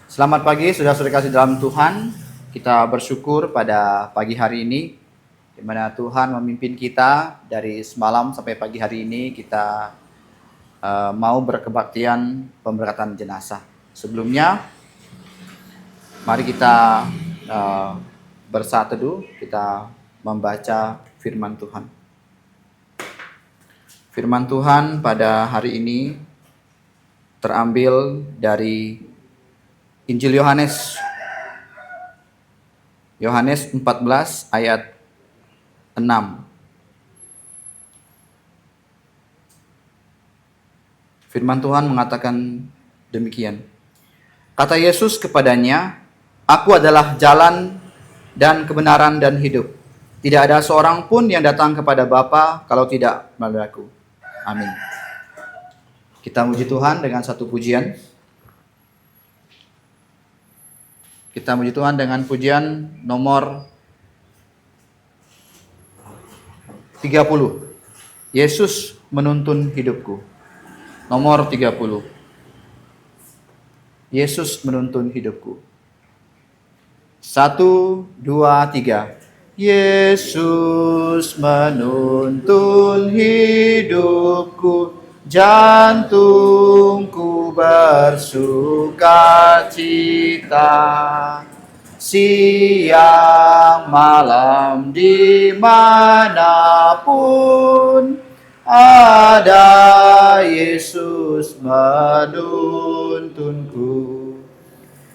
Selamat pagi, saudara-saudara kasih dalam Tuhan. Kita bersyukur pada pagi hari ini, di mana Tuhan memimpin kita dari semalam sampai pagi hari ini. Kita mau berkebaktian pemberkatan jenazah. Sebelumnya, mari kita bersaat teduh, kita membaca firman Tuhan. Firman Tuhan pada hari ini terambil dari Injil Yohanes 14 ayat 6. Firman Tuhan mengatakan demikian. Kata Yesus kepadanya, "Aku adalah jalan dan kebenaran dan hidup. Tidak ada seorang pun yang datang kepada Bapa kalau tidak melalui aku." Amin. Kita muji Tuhan dengan satu pujian. Kita muji Tuhan dengan pujian nomor 30. Yesus menuntun hidupku. Nomor 30. Yesus menuntun hidupku. 1, 2, 3. Yesus menuntun hidupku, jantungku bersuka cita. Siang malam dimanapun ada Yesus menuntunku.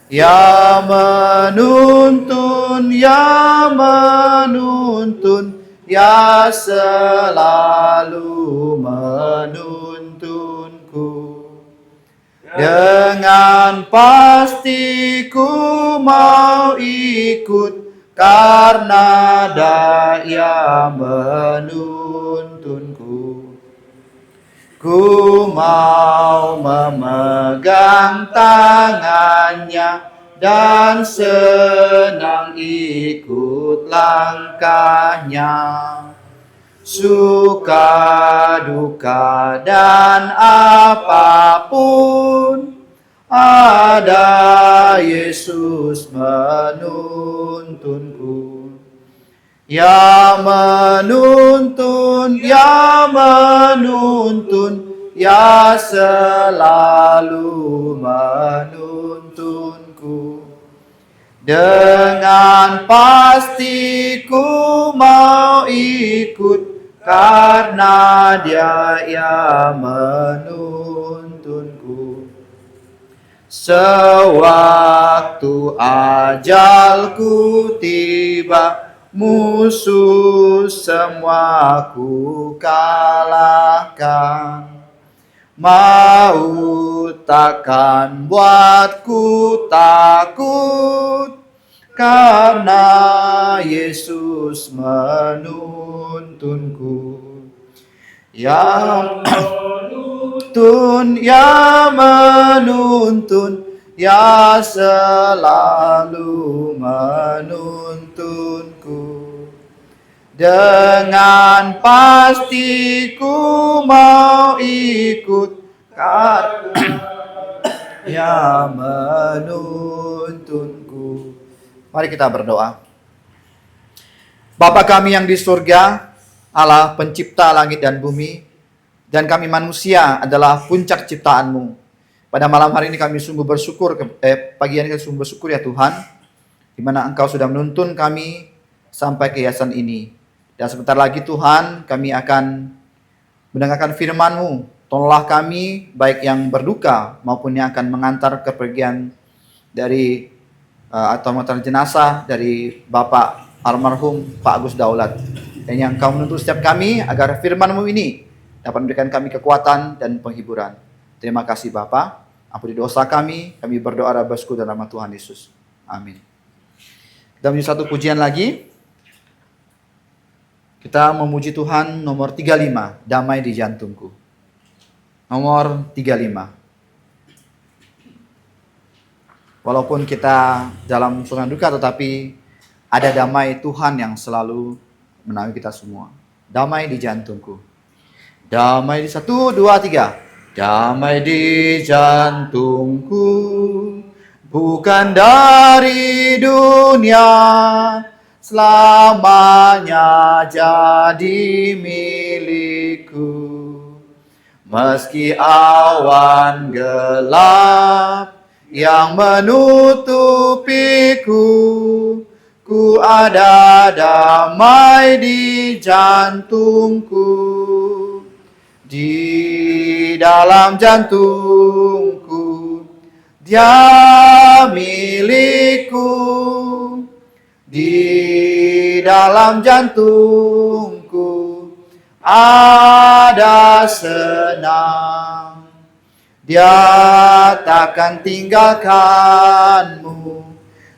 Ya menuntun, ya menuntun, ya selalu menuntunku. Dengan pasti ku mau ikut, karena Dia menuntunku. Ku mau memegang tangannya dan senang ikut langkahnya. Suka, duka, dan apapun, ada Yesus menuntunku. Ya menuntun, ya menuntun, ya selalu menuntunku. Dengan pasti ku mau ikut, karena Dia menuntunku. Sewaktu ajalku tiba, musuh semua ku kalahkan. Maut takkan buatku takut, karena Yesus menuntunku. Ya menuntun, ya menuntun, ya selalu menuntunku. Dengan pasti ku mau ikut, karena Dia menuntunku. Mari kita berdoa. Bapa kami yang di surga, Allah pencipta langit dan bumi, dan kami manusia adalah puncak ciptaan-Mu. Pada malam hari ini kami sungguh bersyukur, pagi ini kami sungguh bersyukur ya Tuhan, di mana Engkau sudah menuntun kami sampai ke yayasan ini. Dan sebentar lagi Tuhan, kami akan mendengarkan firman-Mu. Tolonglah kami, baik yang berduka maupun yang akan mengantar kepergian dari atau mengantar jenazah dari Bapak almarhum Pak Agus Daulat. Dan yang Kau menuntun setiap kami agar firman-Mu ini dapat memberikan kami kekuatan dan penghiburan. Terima kasih Bapak. Ampuni dosa kami berdoa dalam nama Tuhan Yesus. Amin. Kita menuju satu pujian lagi. Kita memuji Tuhan nomor 35, damai di jantungku. Nomor 35. Walaupun kita dalam suasana duka, tetapi ada damai Tuhan yang selalu menaungi kita semua. Damai di jantungku. Damai di 1, 2, 3. Damai di jantungku, bukan dari dunia, selamanya jadi milikku. Meski awan gelap yang menutupiku, ku ada damai di jantungku. Di dalam jantungku, Dia milikku. Di dalam jantungku ada senang. Dia takkan tinggalkanmu,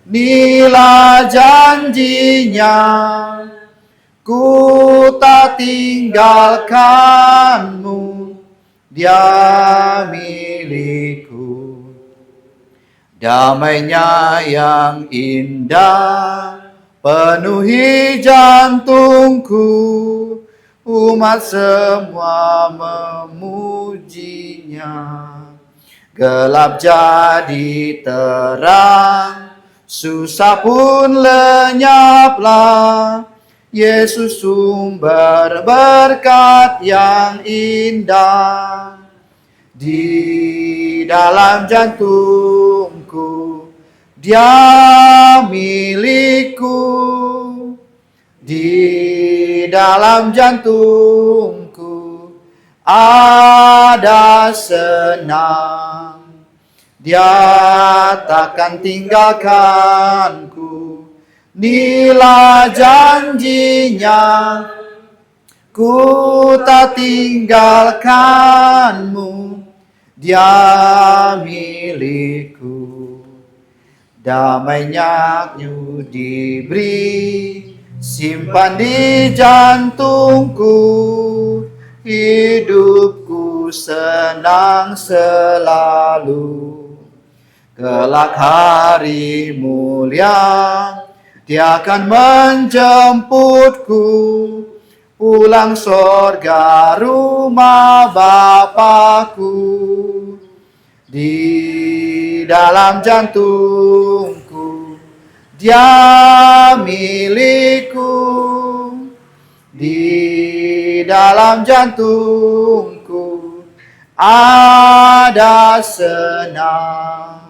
inilah janjinya. Ku tak tinggalkanmu, Dia milikku. Damainya yang indah penuhi jantungku, umat semua memujinya. Gelap jadi terang, susah pun lenyaplah. Yesus sumber berkat yang indah. Di dalam jantungku, Dia milikku. Di dalam jantungku ada senang. Dia takkan tinggalkanku, inilah janjinya. Ku tak tinggalkanmu, Dia milikku. Damainya Ku diberi, simpan di jantungku. Hidupku senang selalu. Kelak hari mulia, Dia akan menjemputku pulang sorga rumah Bapakku. Di dalam jantungku, Dia milikku. Di dalam jantungku ada senang.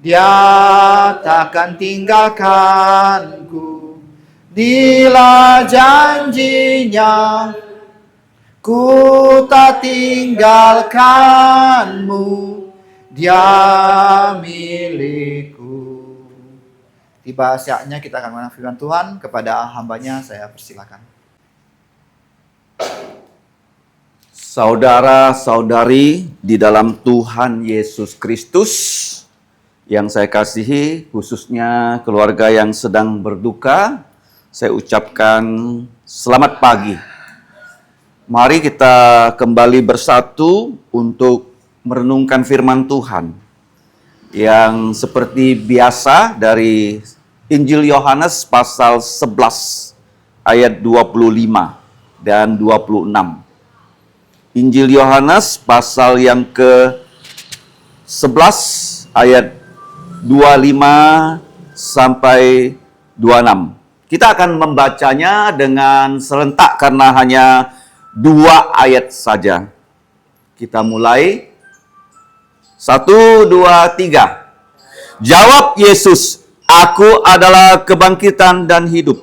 Dia takkan tinggalkanku, inilah janjinya. Ku tak tinggalkanmu, Dia milikku. Tiba saatnya kita akan mendengar firman Tuhan. Kepada hambanya saya persilakan. Saudara-saudari di dalam Tuhan Yesus Kristus yang saya kasihi, khususnya keluarga yang sedang berduka, saya ucapkan selamat pagi. Mari kita kembali bersatu untuk merenungkan firman Tuhan yang seperti biasa dari Injil Yohanes pasal 11 ayat 25 dan 26. Injil Yohanes pasal yang ke-11 ayat 25 sampai 26. Kita akan membacanya dengan serentak karena hanya 2 ayat saja. Kita mulai. 1, 2, 3. Jawab Yesus, "Aku adalah kebangkitan dan hidup.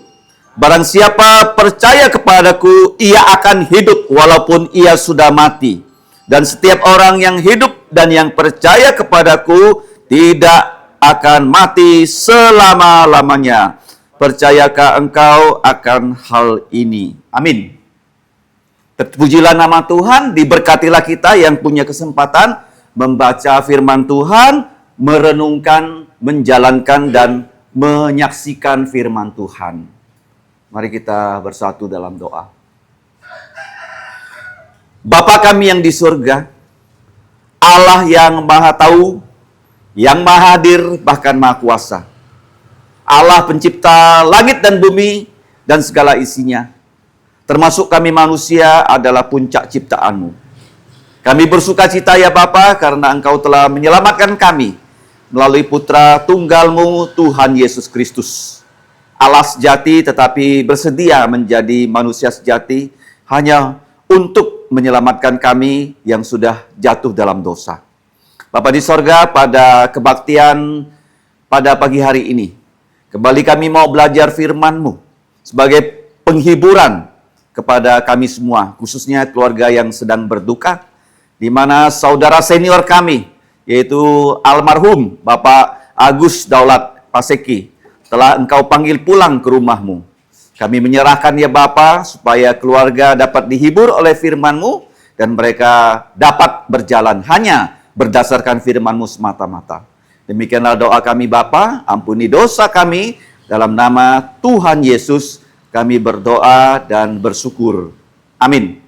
Barang siapa percaya kepadaku, ia akan hidup walaupun ia sudah mati. Dan setiap orang yang hidup dan yang percaya kepadaku tidak akan mati selama-lamanya. Percayakah engkau akan hal ini?" Amin. Terpujilah nama Tuhan, diberkatilah kita yang punya kesempatan membaca firman Tuhan, merenungkan, menjalankan, dan menyaksikan firman Tuhan. Mari kita bersatu dalam doa. Bapa kami yang di surga, Allah yang maha tahu, yang maha hadir, bahkan maha kuasa. Allah pencipta langit dan bumi dan segala isinya. Termasuk kami manusia adalah puncak ciptaan-Mu. Kami bersuka cita ya Bapa karena Engkau telah menyelamatkan kami melalui Putra Tunggal-Mu Tuhan Yesus Kristus. Allah sejati tetapi bersedia menjadi manusia sejati hanya untuk menyelamatkan kami yang sudah jatuh dalam dosa. Bapa di sorga, pada kebaktian pada pagi hari ini, kembali kami mau belajar firman-Mu sebagai penghiburan kepada kami semua, khususnya keluarga yang sedang berduka, di mana saudara senior kami, yaitu almarhum Bapak Agus Daulat Paseki, telah Engkau panggil pulang ke rumah-Mu. Kami menyerahkan ya Bapa, supaya keluarga dapat dihibur oleh firman-Mu, dan mereka dapat berjalan hanya berdasarkan firman-Mu semata-mata. Demikianlah doa kami Bapa, ampuni dosa kami, dalam nama Tuhan Yesus kami berdoa dan bersyukur. Amin.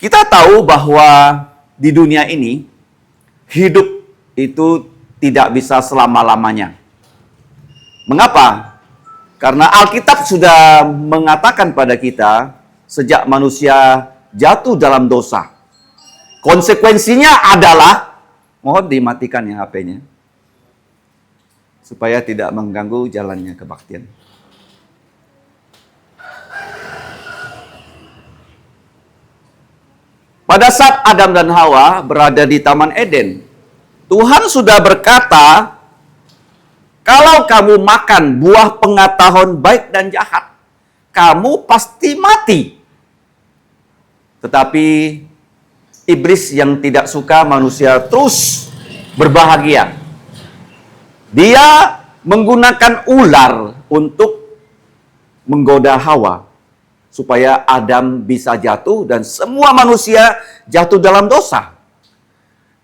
Kita tahu bahwa di dunia ini, hidup itu tidak bisa selama-lamanya. Mengapa? Karena Alkitab sudah mengatakan pada kita, sejak manusia jatuh dalam dosa, konsekuensinya adalah, mohon dimatikan ya HP-nya, supaya tidak mengganggu jalannya kebaktian. Pada saat Adam dan Hawa berada di Taman Eden, Tuhan sudah berkata, kalau kamu makan buah pengetahuan baik dan jahat, kamu pasti mati. Tetapi iblis yang tidak suka manusia terus berbahagia, dia menggunakan ular untuk menggoda Hawa, supaya Adam bisa jatuh dan semua manusia jatuh dalam dosa.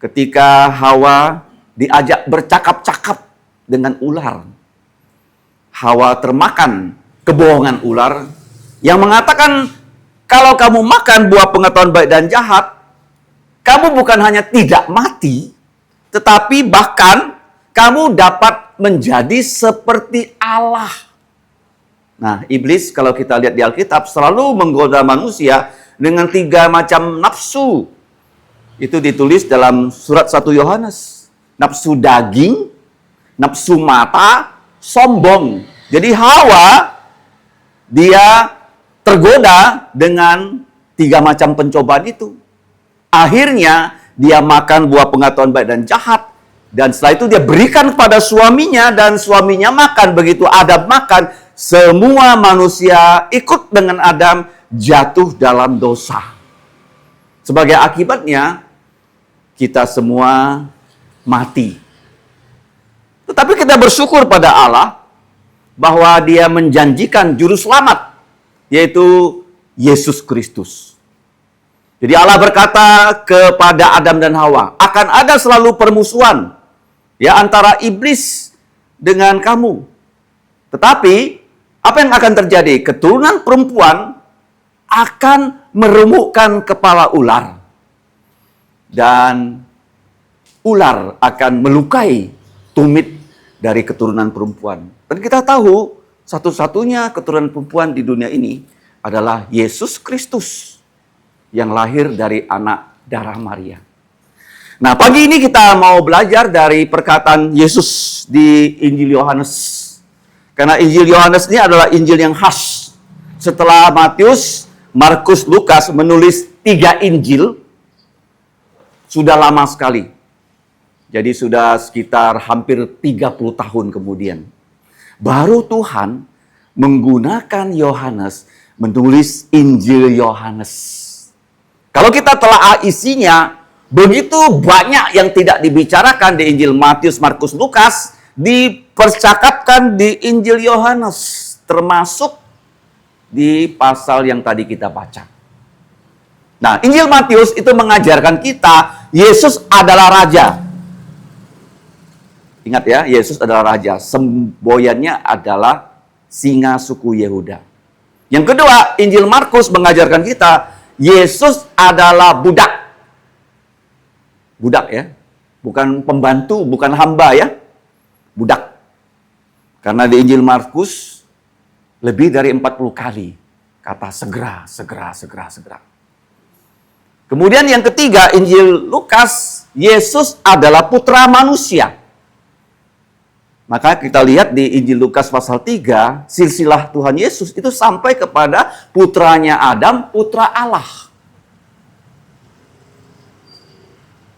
Ketika Hawa diajak bercakap-cakap dengan ular, Hawa termakan kebohongan ular yang mengatakan, kalau kamu makan buah pengetahuan baik dan jahat, kamu bukan hanya tidak mati, tetapi bahkan kamu dapat menjadi seperti Allah. Nah, iblis kalau kita lihat di Alkitab selalu menggoda manusia dengan 3 macam nafsu. Itu ditulis dalam surat 1 Yohanes. Nafsu daging, nafsu mata, sombong. Jadi Hawa, dia tergoda dengan 3 macam pencobaan itu. Akhirnya dia makan buah pengetahuan baik dan jahat. Dan setelah itu dia berikan kepada suaminya, dan suaminya makan. Begitu Adam makan, semua manusia ikut dengan Adam jatuh dalam dosa. Sebagai akibatnya, kita semua mati. Tetapi kita bersyukur pada Allah bahwa Dia menjanjikan juru selamat, yaitu Yesus Kristus. Jadi Allah berkata kepada Adam dan Hawa, akan ada selalu permusuhan ya antara iblis dengan kamu. Tetapi apa yang akan terjadi? Keturunan perempuan akan meremukkan kepala ular, dan ular akan melukai tumit dari keturunan perempuan. Dan kita tahu satu-satunya keturunan perempuan di dunia ini adalah Yesus Kristus yang lahir dari anak darah Maria. Nah, pagi ini kita mau belajar dari perkataan Yesus di Injil Yohanes. Karena Injil Yohanes ini adalah Injil yang khas. Setelah Matius, Markus, Lukas menulis 3 Injil, sudah lama sekali. Jadi sudah sekitar hampir 30 tahun kemudian. Baru Tuhan menggunakan Yohanes menulis Injil Yohanes. Kalau kita telah isinya, begitu banyak yang tidak dibicarakan di Injil Matius, Markus, Lukas, dipercakapkan di Injil Yohanes, termasuk di pasal yang tadi kita baca. Nah, Injil Matius itu mengajarkan kita Yesus adalah raja. Ingat ya, Yesus adalah raja. Semboyannya adalah singa suku Yehuda. Yang kedua, Injil Markus mengajarkan kita Yesus adalah budak. Budak ya. Bukan pembantu, bukan hamba ya. Budak. Karena di Injil Markus lebih dari 40 kali kata segera, segera, segera, segera. Kemudian yang ketiga, Injil Lukas Yesus adalah putra manusia. Maka kita lihat di Injil Lukas pasal 3, silsilah Tuhan Yesus itu sampai kepada putranya Adam, putra Allah.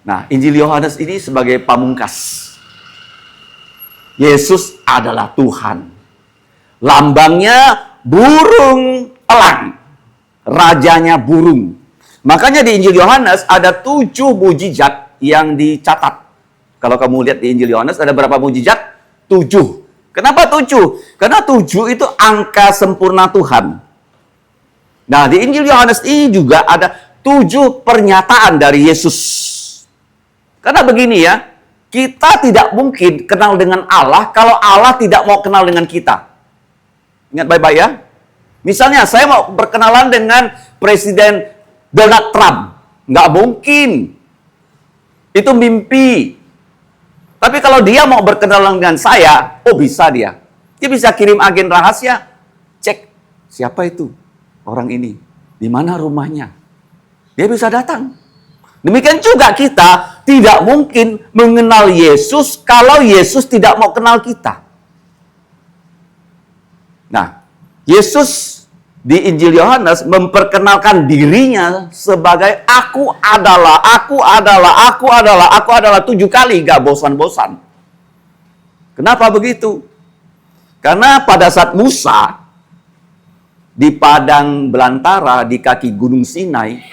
Nah, Injil Yohanes ini sebagai pamungkas. Yesus adalah Tuhan. Lambangnya burung elang. Rajanya burung. Makanya di Injil Yohanes ada 7 mujizat yang dicatat. Kalau kamu lihat di Injil Yohanes ada berapa mujizat? 7. Kenapa 7? Karena 7 itu angka sempurna Tuhan. Nah, di Injil Yohanes ini juga ada 7 pernyataan dari Yesus. Karena begini ya, kita tidak mungkin kenal dengan Allah kalau Allah tidak mau kenal dengan kita. Ingat baik-baik ya. Misalnya saya mau berkenalan dengan Presiden Donald Trump. Nggak mungkin. Itu mimpi. Tapi kalau dia mau berkenalan dengan saya, oh bisa dia. Dia bisa kirim agen rahasia. Cek, siapa itu orang ini? Di mana rumahnya? Dia bisa datang. Demikian juga kita tidak mungkin mengenal Yesus kalau Yesus tidak mau kenal kita. Nah, Yesus di Injil Yohanes memperkenalkan dirinya sebagai aku adalah 7 kali, gak bosan-bosan. Kenapa begitu? Karena pada saat Musa di padang belantara di kaki Gunung Sinai,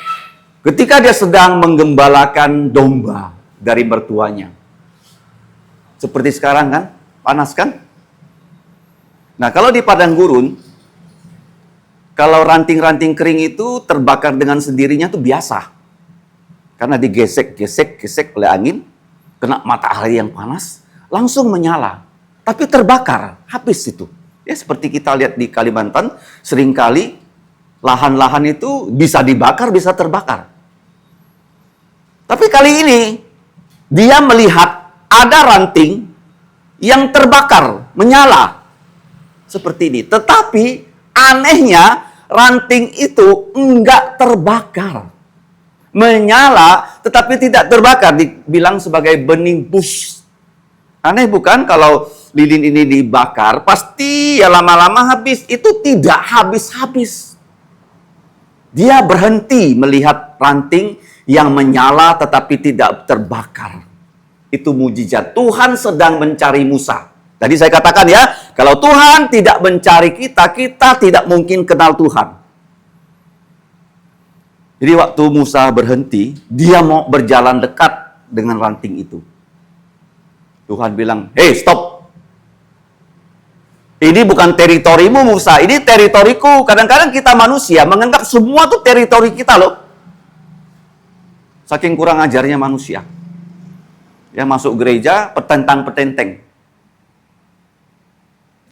ketika dia sedang menggembalakan domba dari mertuanya. Seperti sekarang kan, panas kan? Nah, kalau di padang gurun, kalau ranting-ranting kering itu terbakar dengan sendirinya itu biasa. Karena digesek oleh angin, kena matahari yang panas, langsung menyala. Tapi terbakar, habis itu. Ya seperti kita lihat di Kalimantan, seringkali lahan-lahan itu bisa dibakar, bisa terbakar. Tapi kali ini, dia melihat ada ranting yang terbakar, menyala. Seperti ini. Tetapi anehnya, ranting itu enggak terbakar. Menyala, tetapi tidak terbakar. Dibilang sebagai burning bush. Aneh bukan kalau lilin ini dibakar, pasti ya lama-lama habis. Itu tidak habis-habis. Dia berhenti melihat ranting yang menyala tetapi tidak terbakar. Itu mujizat. Tuhan sedang mencari Musa. Tadi saya katakan ya, kalau Tuhan tidak mencari kita, kita tidak mungkin kenal Tuhan. Jadi waktu Musa berhenti, dia mau berjalan dekat dengan ranting itu. Tuhan bilang, "Hey, stop. Ini bukan teritorimu Musa, ini teritoriku." Kadang-kadang kita manusia menganggap semua itu teritori kita loh. Saking kurang ajarnya manusia. Ya masuk gereja, petentang-petenteng.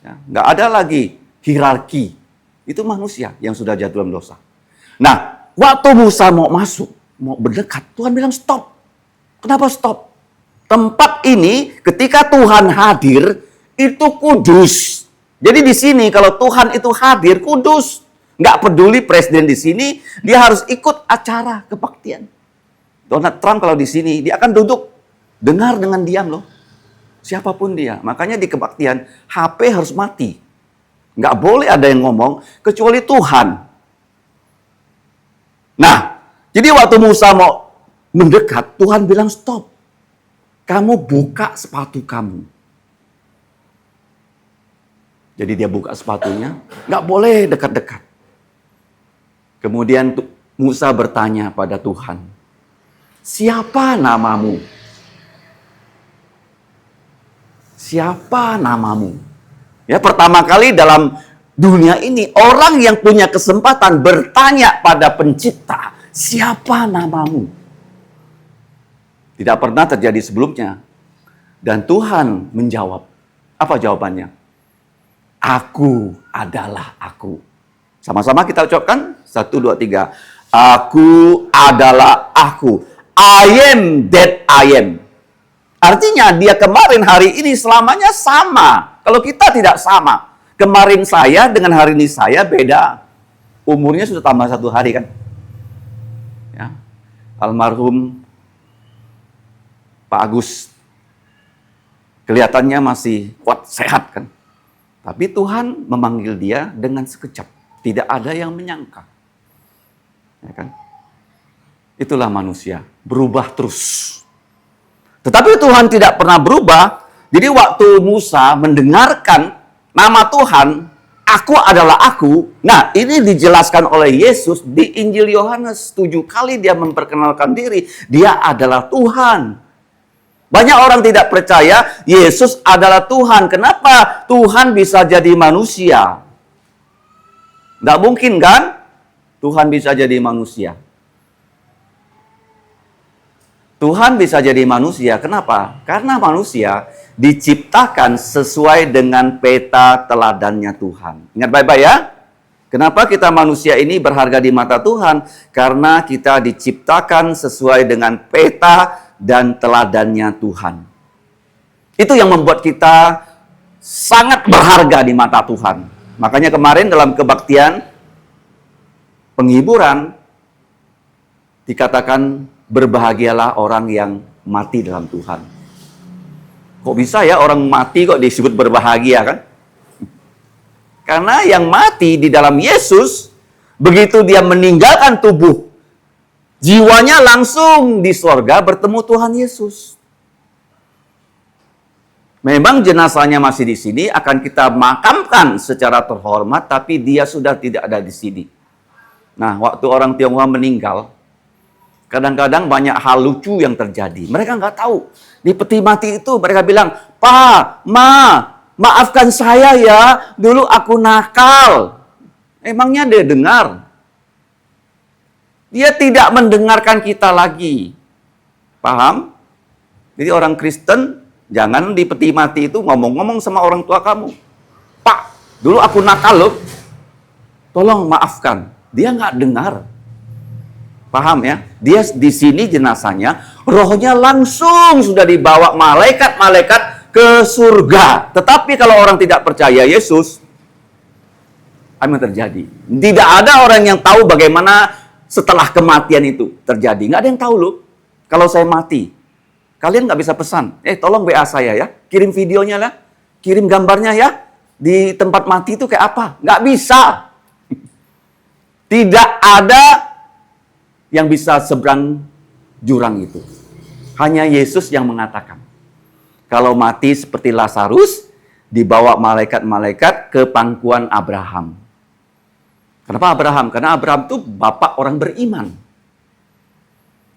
Ya, nggak ada lagi hierarki. Itu manusia yang sudah jatuh dalam dosa. Nah, waktu Musa mau masuk, mau berdekat, Tuhan bilang stop. Kenapa stop? Tempat ini ketika Tuhan hadir, itu kudus. Jadi di sini kalau Tuhan itu hadir, kudus. Nggak peduli presiden di sini, dia harus ikut acara kebaktian. Donald Trump kalau di sini, dia akan duduk, dengar dengan diam loh. Siapapun dia. Makanya di kebaktian, HP harus mati. Nggak boleh ada yang ngomong, kecuali Tuhan. Nah, jadi waktu Musa mau mendekat, Tuhan bilang stop. Kamu buka sepatu kamu. Jadi dia buka sepatunya, nggak boleh dekat-dekat. Kemudian Musa bertanya pada Tuhan, siapa namamu? Siapa namamu? Ya, pertama kali dalam dunia ini orang yang punya kesempatan bertanya pada pencipta, siapa namamu? Tidak pernah terjadi sebelumnya. Dan Tuhan menjawab. Apa jawabannya? Aku adalah aku. Sama-sama kita ucapkan. 1, 2, 3. Aku adalah aku. I am that I am. Artinya dia kemarin hari ini selamanya sama. Kalau kita tidak sama. Kemarin saya dengan hari ini saya beda. Umurnya sudah tambah 1 hari kan. Ya. Almarhum Pak Agus kelihatannya masih kuat, sehat kan. Tapi Tuhan memanggil dia dengan sekejap. Tidak ada yang menyangka. Ya kan? Itulah manusia, berubah terus. Tetapi Tuhan tidak pernah berubah. Jadi waktu Musa mendengarkan nama Tuhan, aku adalah aku. Nah, ini dijelaskan oleh Yesus di Injil Yohanes. 7 kali dia memperkenalkan diri. Dia adalah Tuhan. Banyak orang tidak percaya Yesus adalah Tuhan. Kenapa Tuhan bisa jadi manusia? Nggak mungkin kan? Tuhan bisa jadi manusia. Tuhan bisa jadi manusia. Kenapa? Karena manusia diciptakan sesuai dengan peta teladannya Tuhan. Ingat baik-baik ya. Kenapa kita manusia ini berharga di mata Tuhan? Karena kita diciptakan sesuai dengan peta dan teladannya Tuhan. Itu yang membuat kita sangat berharga di mata Tuhan. Makanya kemarin dalam kebaktian penghiburan dikatakan berbahagialah orang yang mati dalam Tuhan. Kok bisa ya orang mati kok disebut berbahagia kan? Karena yang mati di dalam Yesus, begitu dia meninggalkan tubuh, jiwanya langsung di sorga bertemu Tuhan Yesus. Memang jenazahnya masih di sini, akan kita makamkan secara terhormat, tapi dia sudah tidak ada di sini. Nah, waktu orang Tionghoa meninggal, kadang-kadang banyak hal lucu yang terjadi. Mereka nggak tahu. Di peti mati itu mereka bilang, "Pa, Ma, maafkan saya ya, dulu aku nakal." Emangnya dia dengar? Dia tidak mendengarkan kita lagi. Paham? Jadi orang Kristen, jangan di peti mati itu ngomong-ngomong sama orang tua kamu. "Pak, dulu aku nakal loh. Tolong maafkan." Dia nggak dengar. Paham ya? Dia di sini jenazahnya, rohnya langsung sudah dibawa malaikat-malaikat ke surga. Tetapi kalau orang tidak percaya Yesus, apa yang terjadi? Tidak ada orang yang tahu bagaimana setelah kematian itu terjadi. Nggak ada yang tahu loh. Kalau saya mati, kalian nggak bisa pesan. Tolong WA saya ya. Kirim videonya lah. Kirim gambarnya ya. Di tempat mati itu kayak apa? Nggak bisa. Tidak ada yang bisa seberang jurang itu. Hanya Yesus yang mengatakan. Kalau mati seperti Lazarus, dibawa malaikat-malaikat ke pangkuan Abraham. Kenapa Abraham? Karena Abraham itu bapak orang beriman.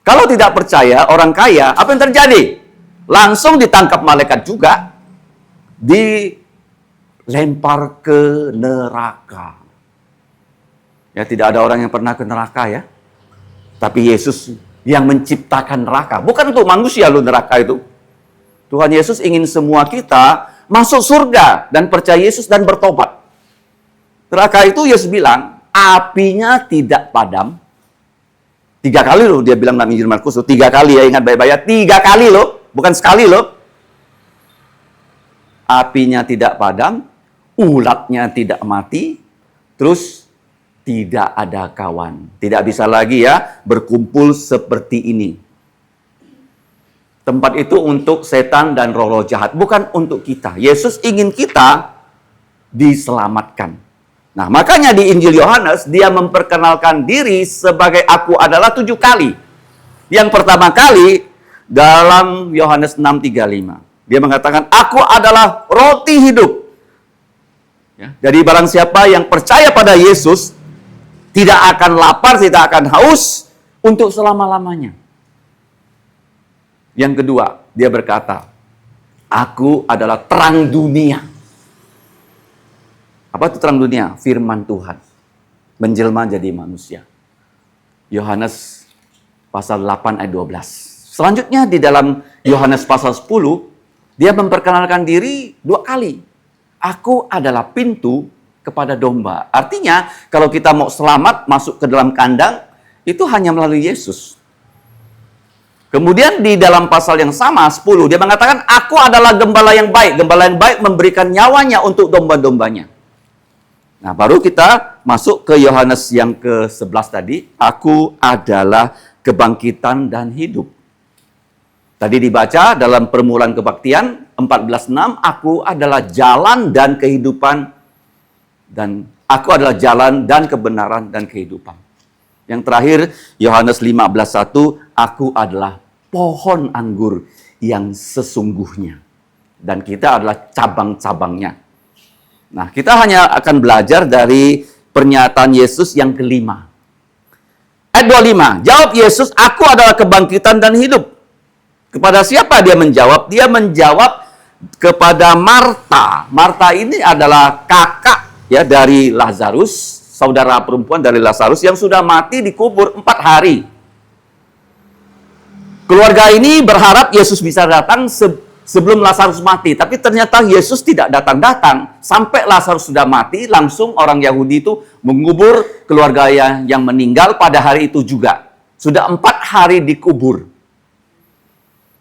Kalau tidak percaya, orang kaya, apa yang terjadi? Langsung ditangkap malaikat juga. Dilempar ke neraka. Ya, tidak ada orang yang pernah ke neraka ya. Tapi Yesus yang menciptakan neraka. Bukan untuk manusia loh neraka itu. Tuhan Yesus ingin semua kita masuk surga dan percaya Yesus dan bertobat. Neraka itu Yesus bilang, apinya tidak padam. 3 kali loh dia bilang dalam Injil Markus. 3 kali ya, ingat baik-baik. 3 kali loh, bukan sekali loh. Apinya tidak padam, ulatnya tidak mati, terus tidak ada kawan. Tidak bisa lagi ya berkumpul seperti ini. Tempat itu untuk setan dan roh-roh jahat, bukan untuk kita. Yesus ingin kita diselamatkan. Nah, makanya di Injil Yohanes dia memperkenalkan diri sebagai aku adalah 7 kali. Yang pertama kali dalam Yohanes 6:35. Dia mengatakan, aku adalah roti hidup. Ya, jadi barang siapa yang percaya pada Yesus, tidak akan lapar, tidak akan haus untuk selama-lamanya. Yang kedua, dia berkata, aku adalah terang dunia. Apa itu terang dunia? Firman Tuhan. Menjelma jadi manusia. Yohanes pasal 8 ayat 12. Selanjutnya di dalam Yohanes pasal 10, dia memperkenalkan diri 2 kali. Aku adalah pintu kepada domba. Artinya, kalau kita mau selamat masuk ke dalam kandang, itu hanya melalui Yesus. Kemudian di dalam pasal yang sama, 10, dia mengatakan, aku adalah gembala yang baik. Gembala yang baik memberikan nyawanya untuk domba-dombanya. Nah, baru kita masuk ke Yohanes yang ke-11 tadi. Aku adalah kebangkitan dan hidup. Tadi dibaca dalam permulaan kebaktian 14:6, aku adalah jalan dan kehidupan, dan aku adalah jalan dan kebenaran dan kehidupan. Yang terakhir Yohanes 15:1, aku adalah pohon anggur yang sesungguhnya dan kita adalah cabang-cabangnya. Nah, kita hanya akan belajar dari pernyataan Yesus yang kelima. Ayat 25, jawab Yesus, aku adalah kebangkitan dan hidup. Kepada siapa dia menjawab? Dia menjawab kepada Marta. Marta ini adalah kakak ya dari Lazarus, saudara perempuan dari Lazarus yang sudah mati dikubur 4 hari. Keluarga ini berharap Yesus bisa datang sebelum Lazarus mati, tapi ternyata Yesus tidak datang-datang. Sampai Lazarus sudah mati, langsung orang Yahudi itu mengubur keluarga yang meninggal pada hari itu juga. Sudah 4 hari dikubur.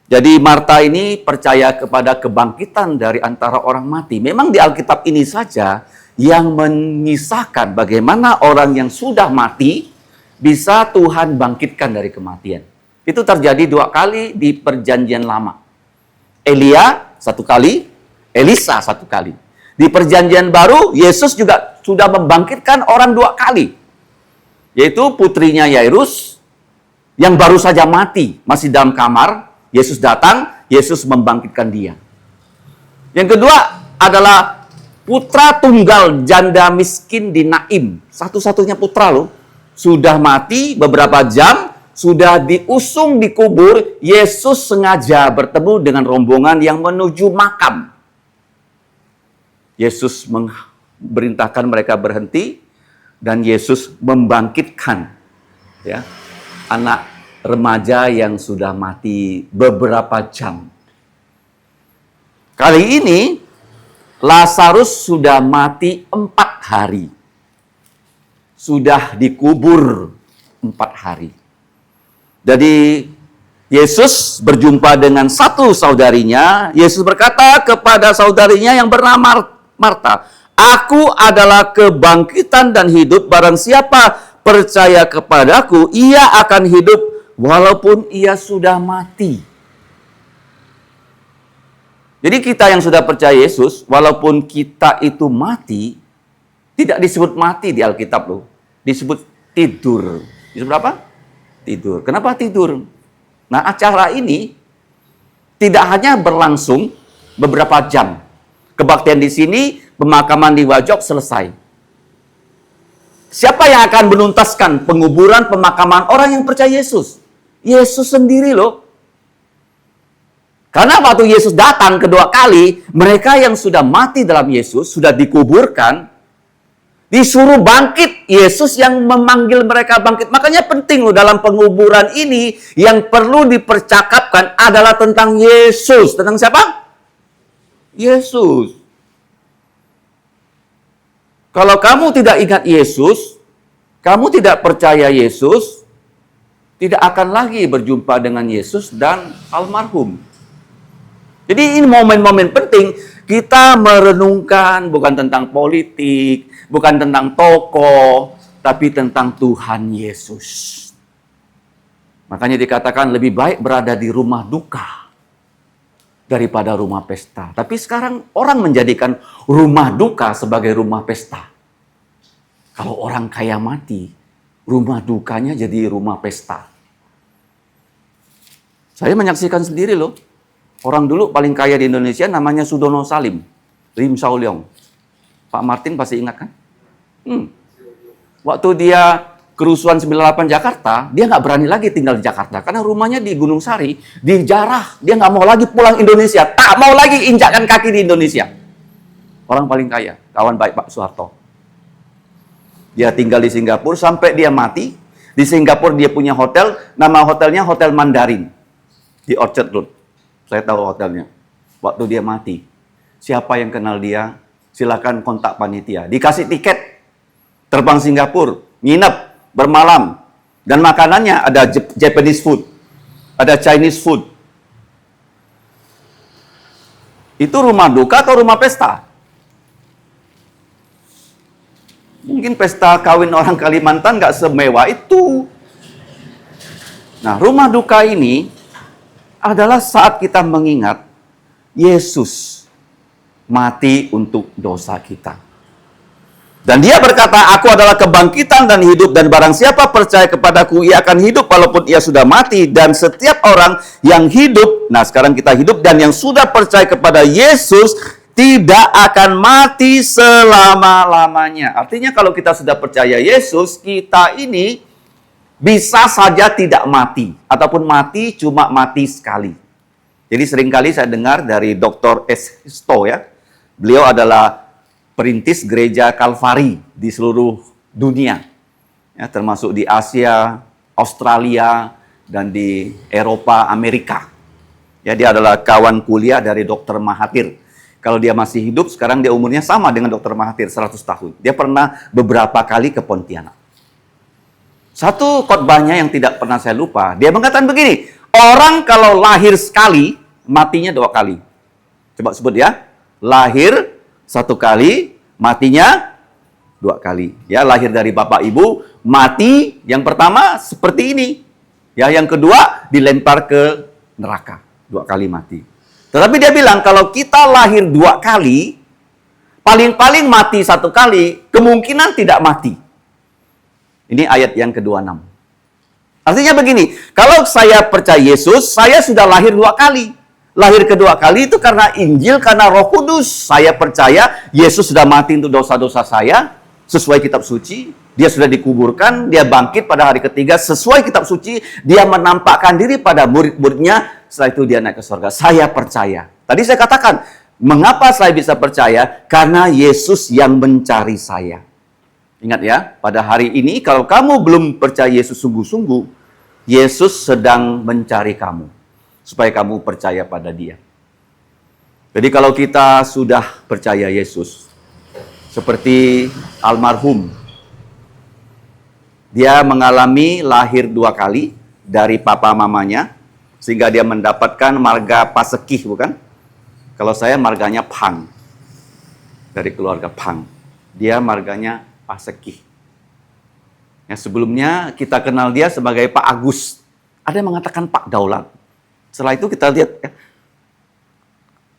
Jadi Marta ini percaya kepada kebangkitan dari antara orang mati. Memang di Alkitab ini saja yang mengisahkan bagaimana orang yang sudah mati bisa Tuhan bangkitkan dari kematian. Itu terjadi 2 kali di Perjanjian Lama. Elia 1 kali, Elisa 1 kali. Di Perjanjian Baru, Yesus juga sudah membangkitkan orang 2 kali. Yaitu putrinya Yairus yang baru saja mati, masih dalam kamar. Yesus datang, Yesus membangkitkan dia. Yang kedua adalah putra tunggal janda miskin di Naim. Satu-satunya putra loh. Sudah mati beberapa jam, sudah diusung dikubur, Yesus sengaja bertemu dengan rombongan yang menuju makam. Yesus memerintahkan mereka berhenti dan Yesus membangkitkan ya, anak remaja yang sudah mati beberapa jam. Kali ini Lazarus sudah mati 4 hari. Sudah dikubur 4 hari. Jadi Yesus berjumpa dengan satu saudarinya. Yesus berkata kepada saudarinya yang bernama Marta, aku adalah kebangkitan dan hidup. Barang siapa percaya kepadaku, ia akan hidup walaupun ia sudah mati. Jadi kita yang sudah percaya Yesus, walaupun kita itu mati, tidak disebut mati di Alkitab loh. Disebut tidur. Disebut apa? Tidur. Kenapa tidur? Nah, acara ini tidak hanya berlangsung beberapa jam. Kebaktian di sini, pemakaman di Wajok selesai. Siapa yang akan menuntaskan penguburan pemakaman orang yang percaya Yesus? Yesus sendiri loh. Karena waktu Yesus datang kedua kali, mereka yang sudah mati dalam Yesus, sudah dikuburkan, disuruh bangkit. Yesus yang memanggil mereka bangkit. Makanya penting loh dalam penguburan ini, yang perlu dipercakapkan adalah tentang Yesus. Tentang siapa? Yesus. Kalau kamu tidak ingat Yesus, kamu tidak percaya Yesus, tidak akan lagi berjumpa dengan Yesus dan almarhum. Jadi ini momen-momen penting kita merenungkan bukan tentang politik, bukan tentang tokoh, tapi tentang Tuhan Yesus. Makanya dikatakan lebih baik berada di rumah duka daripada rumah pesta. Tapi sekarang orang menjadikan rumah duka sebagai rumah pesta. Kalau orang kaya mati, rumah dukanya jadi rumah pesta. Saya menyaksikan sendiri loh. Orang dulu paling kaya di Indonesia namanya Sudono Salim. Lim Saulyong. Pak Martin pasti ingat kan? Waktu dia kerusuhan 98 Jakarta, dia nggak berani lagi tinggal di Jakarta. Karena rumahnya di Gunung Sari, dijarah. Dia nggak mau lagi pulang Indonesia. Tak mau lagi injakkan kaki di Indonesia. Orang paling kaya. Kawan baik Pak Soeharto. Dia tinggal di Singapura sampai dia mati. Di Singapura dia punya hotel. Nama hotelnya Hotel Mandarin. Di Orchard Road. Saya tahu hotelnya. Waktu dia mati. Siapa yang kenal dia? Silakan kontak panitia. Dikasih tiket. Terbang Singapura. Nginep. Bermalam. Dan makanannya ada Japanese food. Ada Chinese food. Itu rumah duka atau rumah pesta? Mungkin pesta kawin orang Kalimantan nggak semewah itu. Nah, rumah duka ini adalah saat kita mengingat Yesus mati untuk dosa kita. Dan dia berkata, aku adalah kebangkitan dan hidup, dan barang siapa percaya kepadaku, ia akan hidup walaupun ia sudah mati. Dan setiap orang yang hidup, nah sekarang kita hidup, dan yang sudah percaya kepada Yesus, tidak akan mati selama-lamanya. Artinya kalau kita sudah percaya Yesus, kita ini bisa saja tidak mati. Ataupun mati cuma mati sekali. Jadi seringkali saya dengar dari Dr. Esto ya. Beliau adalah perintis gereja Kalvari di seluruh dunia. Ya, termasuk di Asia, Australia, dan di Eropa, Amerika. Ya, dia adalah kawan kuliah dari Dr. Mahathir. Kalau dia masih hidup, sekarang dia umurnya sama dengan Dr. Mahathir, 100 tahun. Dia pernah beberapa kali ke Pontianak. Satu khotbahnya yang tidak pernah saya lupa, dia mengatakan begini, orang kalau lahir sekali, matinya 2 kali. Coba sebut ya, lahir 1 kali, matinya 2 kali. Ya, lahir dari bapak ibu, mati yang pertama seperti ini. Ya, yang kedua dilempar ke neraka, 2 kali mati. Tetapi dia bilang kalau kita lahir 2 kali, paling-paling mati 1 kali, kemungkinan tidak mati. Ini ayat yang ke-26. Artinya begini, kalau saya percaya Yesus, saya sudah lahir 2 kali. Lahir kedua kali itu karena Injil, karena Roh Kudus. Saya percaya Yesus sudah mati untuk dosa-dosa saya, sesuai kitab suci. Dia sudah dikuburkan, dia bangkit pada hari ketiga, sesuai kitab suci. Dia menampakkan diri pada murid-muridnya, setelah itu dia naik ke surga. Saya percaya. Tadi saya katakan, mengapa saya bisa percaya? Karena Yesus yang mencari saya. Ingat ya, pada hari ini kalau kamu belum percaya Yesus sungguh-sungguh, Yesus sedang mencari kamu. Supaya kamu percaya pada dia. Jadi kalau kita sudah percaya Yesus, seperti almarhum, dia mengalami lahir 2 kali dari papa mamanya, sehingga dia mendapatkan marga Pasekih, bukan? Kalau saya marganya Pang, dari keluarga Pang. Dia marganya Pasekih. Ya, sebelumnya kita kenal dia sebagai Pak Agus. Ada yang mengatakan Pak Daulat. Setelah itu kita lihat ya,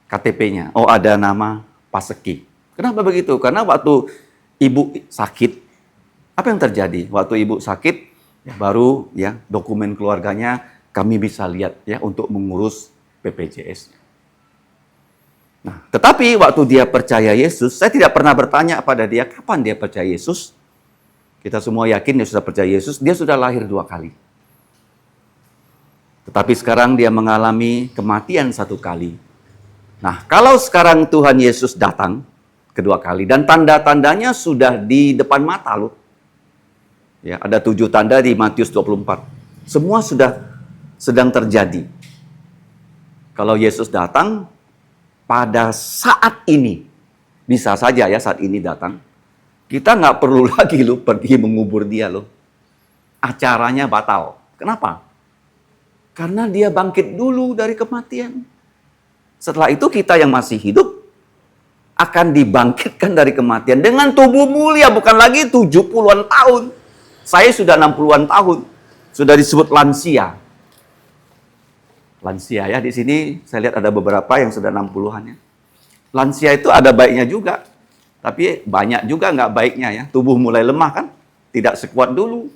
KTP-nya. Oh, ada nama Pasekih. Kenapa begitu? Karena waktu ibu sakit, apa yang terjadi? Waktu ibu sakit, baru ya dokumen keluarganya kami bisa lihat ya untuk mengurus BPJS. Nah, tetapi waktu dia percaya Yesus, saya tidak pernah bertanya pada dia kapan dia percaya Yesus. Kita semua yakin dia sudah percaya Yesus, dia sudah lahir 2 kali. Tetapi sekarang dia mengalami kematian 1 kali. Nah, kalau sekarang Tuhan Yesus datang kedua kali, dan tanda-tandanya sudah di depan mata loh. Ya, ada 7 tanda di Matius 24. Semua sudah sedang terjadi. Kalau Yesus datang, pada saat ini, bisa saja ya saat ini datang, kita nggak perlu lagi loh pergi mengubur dia loh. Acaranya batal. Kenapa? Karena dia bangkit dulu dari kematian. Setelah itu kita yang masih hidup akan dibangkitkan dari kematian dengan tubuh mulia, bukan lagi 70-an tahun. Saya sudah 60-an tahun. Sudah disebut lansia. Lansia ya, di sini saya lihat ada beberapa yang sudah 60-an ya. Lansia itu ada baiknya juga. Tapi banyak juga nggak baiknya ya. Tubuh mulai lemah kan? Tidak sekuat dulu.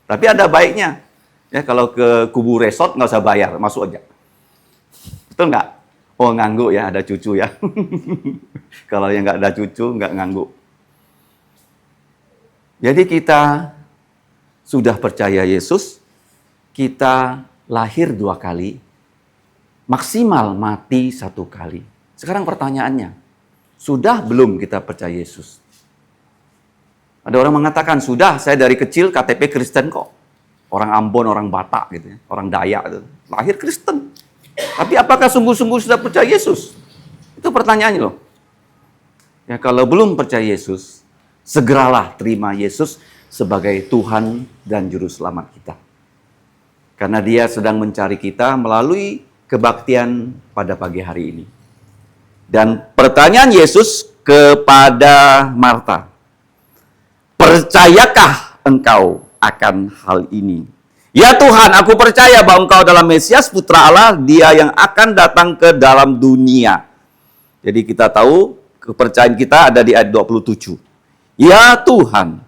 Tapi ada baiknya. Ya, kalau ke kubu resort nggak usah bayar, masuk aja. Betul nggak? Oh, ngangguk ya, ada cucu ya. Kalau yang nggak ada cucu, nggak ngangguk. Jadi kita sudah percaya Yesus, kita lahir 2 kali, maksimal mati 1 kali. Sekarang pertanyaannya, sudah belum kita percaya Yesus? Ada orang mengatakan, sudah, saya dari kecil KTP Kristen kok. Orang Ambon, orang Batak gitu ya, orang Dayak gitu. Lahir Kristen. Tapi apakah sungguh-sungguh sudah percaya Yesus? Itu pertanyaannya loh. Ya, kalau belum percaya Yesus, segeralah terima Yesus sebagai Tuhan dan Juru Selamat kita. Karena dia sedang mencari kita melalui kebaktian pada pagi hari ini. Dan pertanyaan Yesus kepada Marta, percayakah engkau akan hal ini? Ya Tuhan, aku percaya bahwa Engkau adalah Mesias, Putra Allah, Dia yang akan datang ke dalam dunia. Jadi kita tahu kepercayaan kita ada di ayat 27. Ya Tuhan.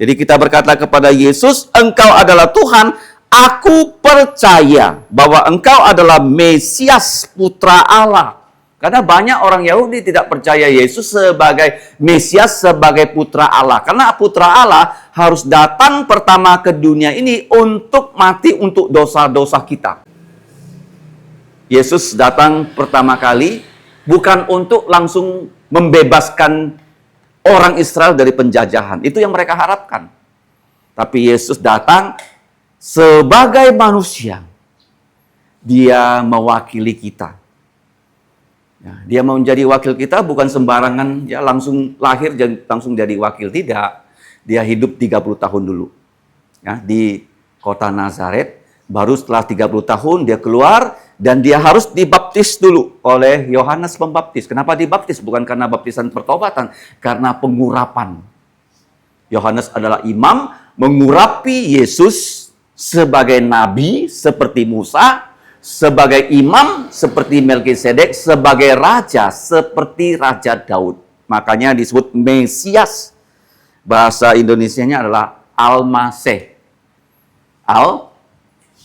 Jadi kita berkata kepada Yesus, Engkau adalah Tuhan, aku percaya bahwa Engkau adalah Mesias, Putra Allah. Karena banyak orang Yahudi tidak percaya Yesus sebagai Mesias, sebagai Putra Allah. Karena Putra Allah harus datang pertama ke dunia ini untuk mati untuk dosa-dosa kita. Yesus datang pertama kali bukan untuk langsung membebaskan orang Israel dari penjajahan. Itu yang mereka harapkan. Tapi Yesus datang sebagai manusia. Dia mewakili kita. Ya, dia mau menjadi wakil kita bukan sembarangan ya langsung lahir langsung jadi wakil, tidak. Dia hidup 30 tahun dulu ya di kota Nazaret, baru setelah 30 tahun dia keluar dan dia harus dibaptis dulu oleh Yohanes Pembaptis. Kenapa dibaptis? Bukan karena baptisan pertobatan, karena pengurapan. Yohanes adalah imam mengurapi Yesus sebagai nabi seperti Musa, sebagai imam seperti Melkisedek, sebagai raja seperti Raja Daud. Makanya disebut Mesias. Bahasa Indonesianya adalah Al-Masih.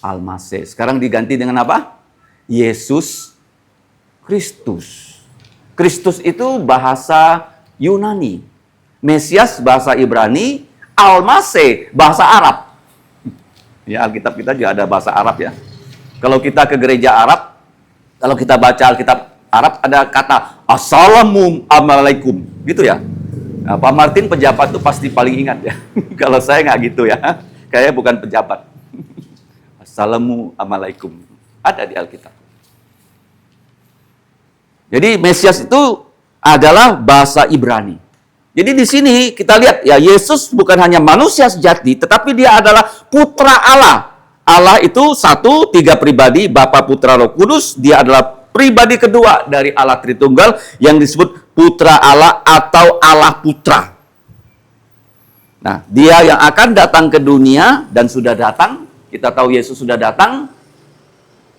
Al-Masih. Sekarang diganti dengan apa? Yesus Kristus. Kristus itu bahasa Yunani. Mesias bahasa Ibrani, Al-Masih bahasa Arab. Ya, Alkitab kita juga ada bahasa Arab ya. Kalau kita ke gereja Arab, kalau kita baca Alkitab Arab, ada kata Assalamualaikum, gitu ya. Nah, Pak Martin pejabat itu pasti paling ingat ya. Kalau saya nggak gitu ya, kayaknya bukan pejabat. Assalamualaikum, ada di Alkitab. Jadi Mesias itu adalah bahasa Ibrani. Jadi di sini kita lihat ya, Yesus bukan hanya manusia sejati, tetapi dia adalah Putra Allah. Allah itu satu, tiga pribadi, Bapa, Putra, Roh Kudus. Dia adalah pribadi kedua dari Allah Tritunggal yang disebut Putra Allah atau Allah Putra. Nah, dia yang akan datang ke dunia dan sudah datang. Kita tahu Yesus sudah datang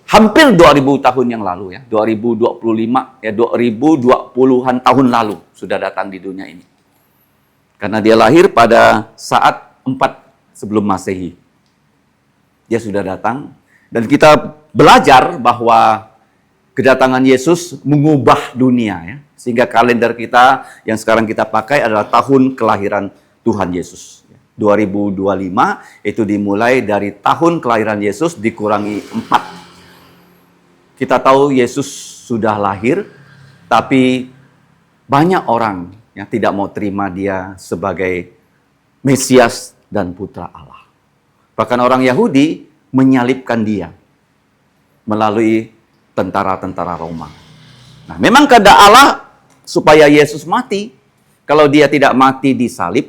hampir 2000 tahun yang lalu ya. 2025 ya, 2020-an tahun lalu sudah datang di dunia ini. Karena dia lahir pada saat 4 sebelum Masehi. Dia sudah datang dan kita belajar bahwa kedatangan Yesus mengubah dunia ya. Sehingga kalender kita yang sekarang kita pakai adalah tahun kelahiran Tuhan Yesus. 2025 itu dimulai dari tahun kelahiran Yesus dikurangi 4. Kita tahu Yesus sudah lahir, tapi banyak orang yang tidak mau terima dia sebagai Mesias dan Putra Allah. Bahkan orang Yahudi menyalibkan dia melalui tentara-tentara Roma. Nah, memang kehendak Allah supaya Yesus mati. Kalau dia tidak mati di salib,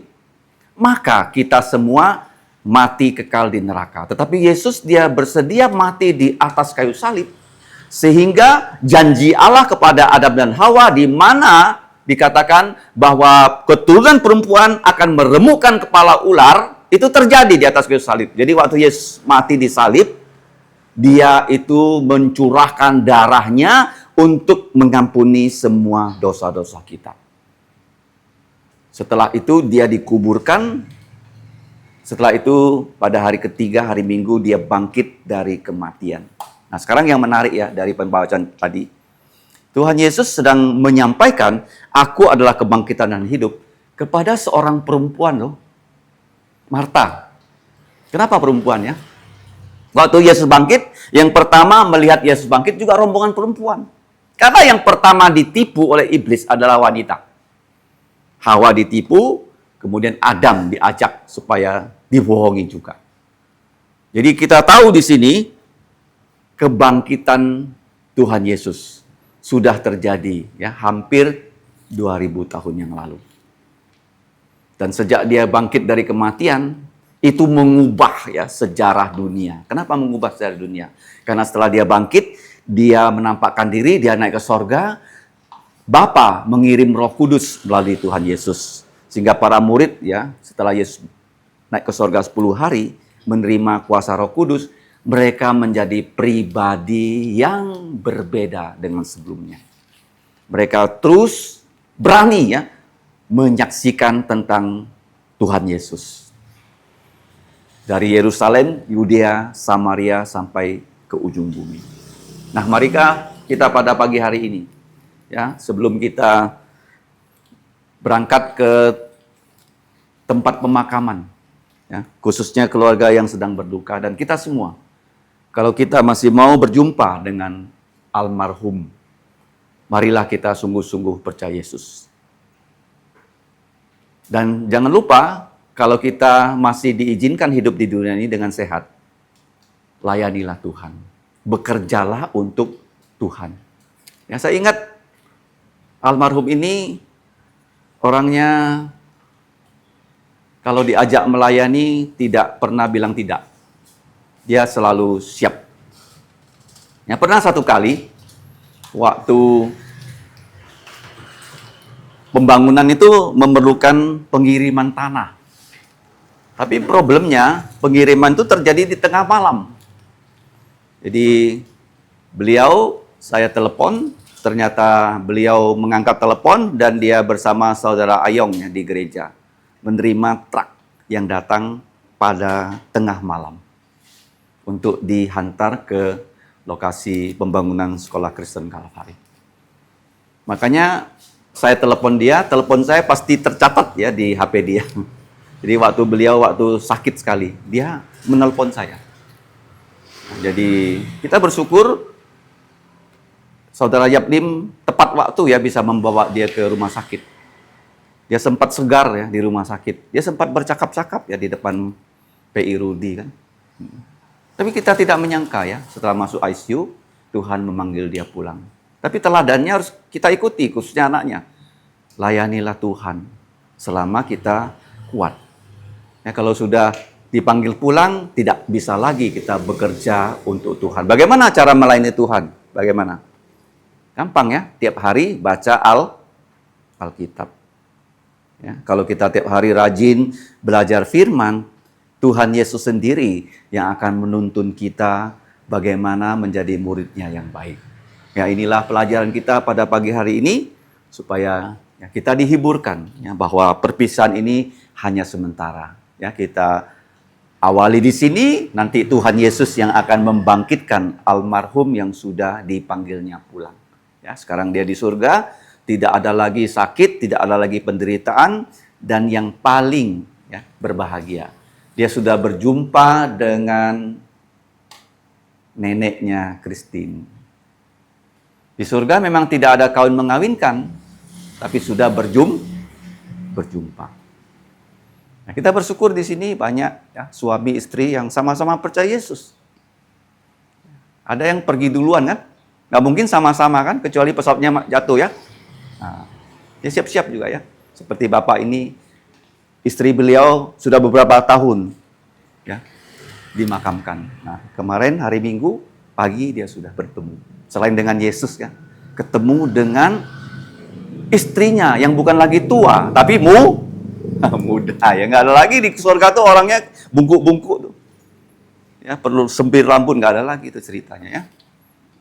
maka kita semua mati kekal di neraka. Tetapi Yesus dia bersedia mati di atas kayu salib. Sehingga janji Allah kepada Adam dan Hawa di mana dikatakan bahwa keturunan perempuan akan meremukkan kepala ular, itu terjadi di atas kayu salib. Jadi waktu Yesus mati di salib, dia itu mencurahkan darahnya untuk mengampuni semua dosa-dosa kita. Setelah itu dia dikuburkan. Setelah itu pada hari ketiga, hari Minggu, dia bangkit dari kematian. Nah, sekarang yang menarik ya dari pembacaan tadi. Tuhan Yesus sedang menyampaikan, aku adalah kebangkitan dan hidup kepada seorang perempuan loh. Marta. Kenapa perempuan ya? Waktu Yesus bangkit, yang pertama melihat Yesus bangkit juga rombongan perempuan. Karena yang pertama ditipu oleh iblis adalah wanita. Hawa ditipu, kemudian Adam diajak supaya dibohongi juga. Jadi kita tahu di sini kebangkitan Tuhan Yesus sudah terjadi ya hampir 2000 tahun yang lalu. Dan sejak dia bangkit dari kematian, itu mengubah ya sejarah dunia. Kenapa mengubah sejarah dunia? Karena setelah dia bangkit, dia menampakkan diri, dia naik ke sorga. Bapa mengirim Roh Kudus melalui Tuhan Yesus. Sehingga para murid ya, setelah Yesus naik ke sorga 10 hari, menerima kuasa Roh Kudus, mereka menjadi pribadi yang berbeda dengan sebelumnya. Mereka terus berani ya menyaksikan tentang Tuhan Yesus. Dari Yerusalem, Yudea, Samaria sampai ke ujung bumi. Nah, marikah kita pada pagi hari ini ya, sebelum kita berangkat ke tempat pemakaman ya, khususnya keluarga yang sedang berduka dan kita semua, kalau kita masih mau berjumpa dengan almarhum, marilah kita sungguh-sungguh percaya Yesus. Dan jangan lupa, kalau kita masih diizinkan hidup di dunia ini dengan sehat, layanilah Tuhan. Bekerjalah untuk Tuhan. Ya, saya ingat almarhum ini orangnya kalau diajak melayani tidak pernah bilang tidak. Dia selalu siap. Ya, pernah satu kali waktu pembangunan itu memerlukan pengiriman tanah. Tapi problemnya pengiriman itu terjadi di tengah malam. Jadi saya telepon, ternyata beliau mengangkat telepon dan dia bersama saudara Ayong ya, di gereja menerima truk yang datang pada tengah malam untuk dihantar ke lokasi pembangunan sekolah Kristen Kalvari. Makanya saya telepon dia, telepon saya pasti tercatat ya di HP dia. Jadi waktu sakit sekali, dia menelpon saya. Nah, jadi kita bersyukur saudara Yapdim tepat waktu ya bisa membawa dia ke rumah sakit. Dia sempat segar ya di rumah sakit. Dia sempat bercakap-cakap ya di depan PI Rudi kan. Tapi kita tidak menyangka ya, setelah masuk ICU, Tuhan memanggil dia pulang. Tapi teladannya harus kita ikuti, khususnya anaknya. Layanilah Tuhan selama kita kuat. Ya, kalau sudah dipanggil pulang, tidak bisa lagi kita bekerja untuk Tuhan. Bagaimana cara melayani Tuhan? Bagaimana? Gampang ya, tiap hari baca Alkitab. Ya, kalau kita tiap hari rajin belajar firman, Tuhan Yesus sendiri yang akan menuntun kita bagaimana menjadi muridnya yang baik. Ya, inilah pelajaran kita pada pagi hari ini, supaya ya, kita dihiburkan ya, bahwa perpisahan ini hanya sementara. Ya, kita awali di sini, nanti Tuhan Yesus yang akan membangkitkan almarhum yang sudah dipanggilnya pulang. Ya, sekarang dia di surga, tidak ada lagi sakit, tidak ada lagi penderitaan, dan yang paling ya, berbahagia, dia sudah berjumpa dengan neneknya Christine. Di surga memang tidak ada kawin mengawinkan, tapi sudah berjumpa. Nah, kita bersyukur di sini banyak ya, suami istri yang sama-sama percaya Yesus. Ada yang pergi duluan kan? Nggak mungkin sama-sama kan, kecuali pesawatnya jatuh ya. Nah, dia siap-siap juga ya. Seperti Bapak ini, istri beliau sudah beberapa tahun ya dimakamkan. Nah, kemarin hari Minggu pagi dia sudah bertemu. Selain dengan Yesus ya, ketemu dengan istrinya yang bukan lagi tua, tapi muda ya. Nggak ada lagi di surga tuh orangnya bungkuk-bungkuk tuh. Ya, perlu sempir rambut, nggak ada lagi itu ceritanya ya.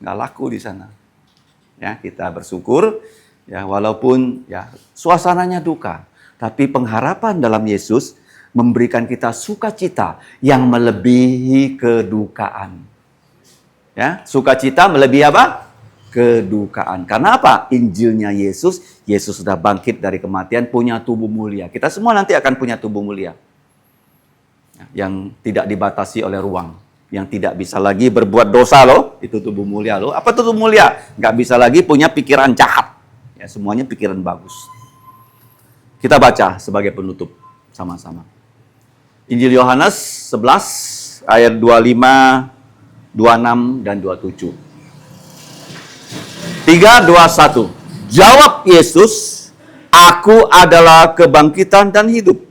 Nggak laku di sana. Ya, kita bersyukur ya, walaupun ya suasananya duka, tapi pengharapan dalam Yesus memberikan kita sukacita yang melebihi kedukaan. Ya, sukacita melebihi apa? Kedukaan. Karena apa? Injilnya Yesus sudah bangkit dari kematian, punya tubuh mulia. Kita semua nanti akan punya tubuh mulia. Yang tidak dibatasi oleh ruang. Yang tidak bisa lagi berbuat dosa loh. Itu tubuh mulia loh. Apa tubuh mulia? Nggak bisa lagi punya pikiran jahat. Ya, semuanya pikiran bagus. Kita baca sebagai penutup sama-sama. Injil Yohanes 11 ayat 25, 26 dan 27. 3, 2, 1. Jawab Yesus, "Aku adalah kebangkitan dan hidup.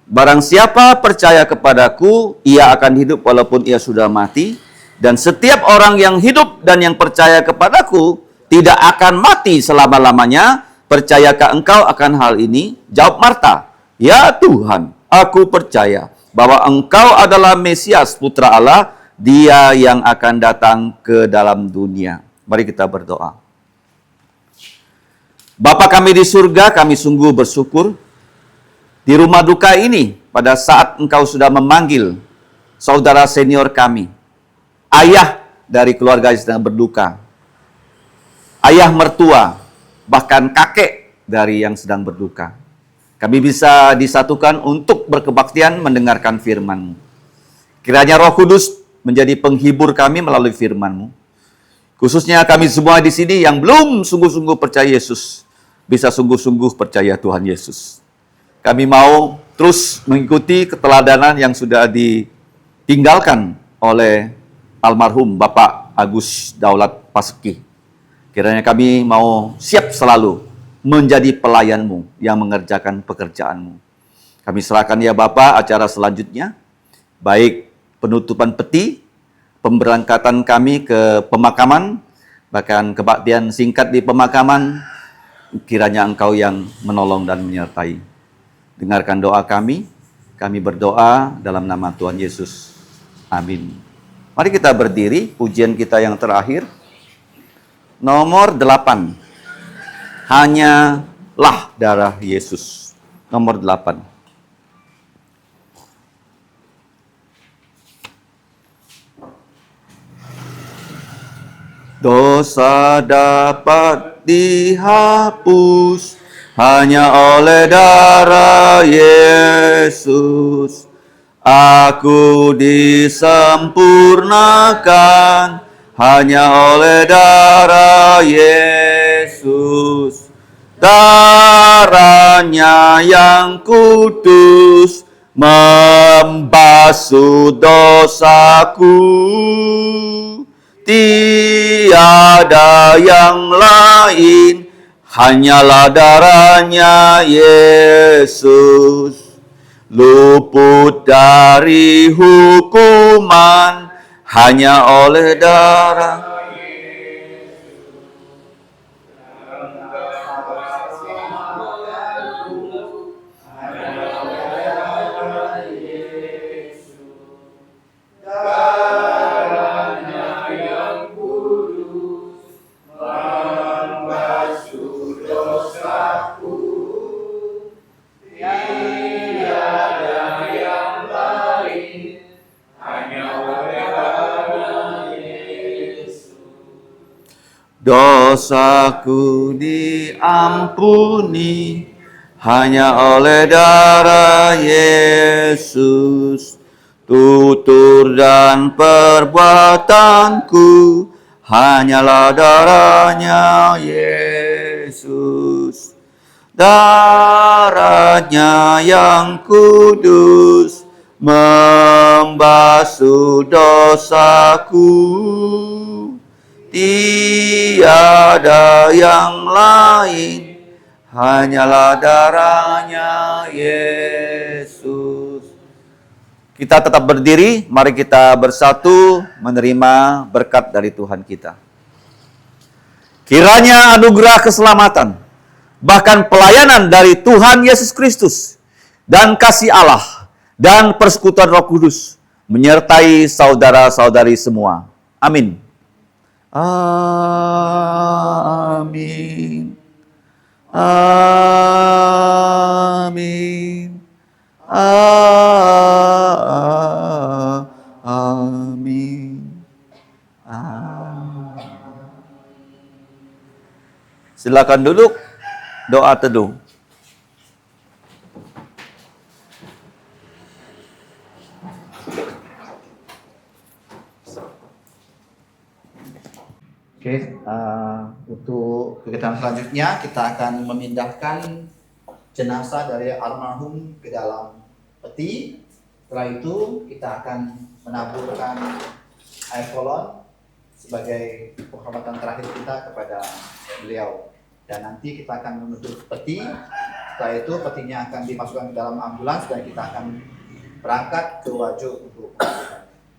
Barang siapa percaya kepadaku, ia akan hidup walaupun ia sudah mati. Dan setiap orang yang hidup dan yang percaya kepadaku tidak akan mati selama-lamanya. Percayakah engkau akan hal ini?" Jawab Marta, "Ya Tuhan, aku percaya." bahwa Engkau adalah Mesias, Putra Allah, Dia yang akan datang ke dalam dunia. Mari kita berdoa. Bapa kami di surga, kami sungguh bersyukur di rumah duka ini pada saat Engkau sudah memanggil saudara senior kami, ayah dari keluarga yang sedang berduka, ayah mertua, bahkan kakek dari yang sedang berduka. Kami bisa disatukan untuk berkebaktian mendengarkan firman-Mu. Kiranya Roh Kudus menjadi penghibur kami melalui firman-Mu. Khususnya kami semua di sini yang belum sungguh-sungguh percaya Yesus, bisa sungguh-sungguh percaya Tuhan Yesus. Kami mau terus mengikuti keteladanan yang sudah ditinggalkan oleh almarhum Bapak Agus Daulat Paseki. Kiranya kami mau siap selalu menjadi pelayan-Mu yang mengerjakan pekerjaan-Mu. Kami serahkan ya Bapak acara selanjutnya, baik penutupan peti, pemberangkatan kami ke pemakaman, bahkan kebaktian singkat di pemakaman, kiranya Engkau yang menolong dan menyertai. Dengarkan doa kami berdoa dalam nama Tuhan Yesus. Amin. Mari kita berdiri, pujian kita yang terakhir, nomor 8. Hanyalah darah Yesus. Nomor 8. Dosa dapat dihapus hanya oleh darah Yesus. Aku disempurnakan hanya oleh darah Yesus. Darahnya yang kudus membasuh dosaku. Tiada yang lain, hanyalah darahnya Yesus. Luput dari hukuman hanya oleh darah. Dosaku diampuni hanya oleh darah Yesus. Tutur dan perbuatanku hanyalah darahnya Yesus. Darahnya yang kudus membasuh dosaku. Tiada yang lain, hanyalah darahnya Yesus. Kita tetap berdiri, mari kita bersatu menerima berkat dari Tuhan kita. Kiranya anugerah keselamatan, bahkan pelayanan dari Tuhan Yesus Kristus, dan kasih Allah, dan persekutuan Roh Kudus, menyertai saudara-saudari semua. Amin. Amin. Amin. Amin. Silakan duduk. Doa teduh. Oke, untuk kegiatan selanjutnya kita akan memindahkan jenazah dari almarhum ke dalam peti. Setelah itu kita akan menaburkan air kolon sebagai penghormatan terakhir kita kepada beliau. Dan nanti kita akan menutup peti. Setelah itu petinya akan dimasukkan ke dalam ambulans dan kita akan berangkat ke Wajo untuk